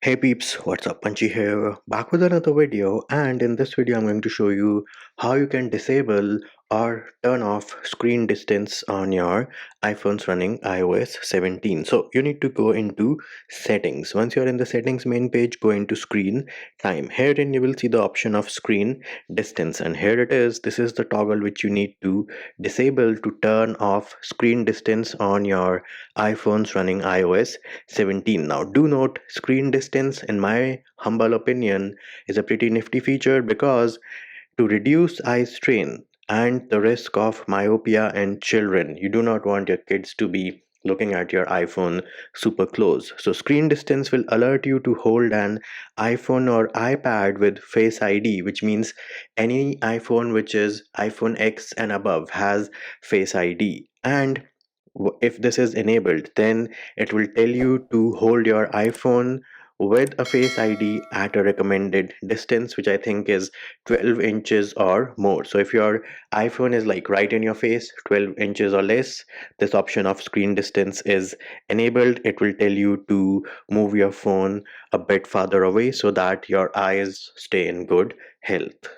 Hey peeps, what's up? Punchy here, back with another video, and in this video I'm going to show you how you can disable or turn off screen distance on your iPhones running iOS 17. So you need to go into settings. Once you're in the settings main page, go into screen time. Herein you will see the option of screen distance, and here it is. This is the toggle which you need to disable to turn off screen distance on your iPhones running iOS 17. Now, do note screen distance, in my humble opinion, is a pretty nifty feature because to reduce eye strain and the risk of myopia in children, you do not want your kids to be looking at your iPhone super close. So, screen distance will alert you to hold an iPhone or iPad with Face ID, which means any iPhone which is iPhone X and above has Face ID. And if this is enabled, then it will tell you to hold your iPhone with a Face ID at a recommended distance, which I think is 12 inches or more. So if your iPhone is like right in your face, 12 inches or less, this option of screen distance is enabled. It will tell you to move your phone a bit farther away so that your eyes stay in good health.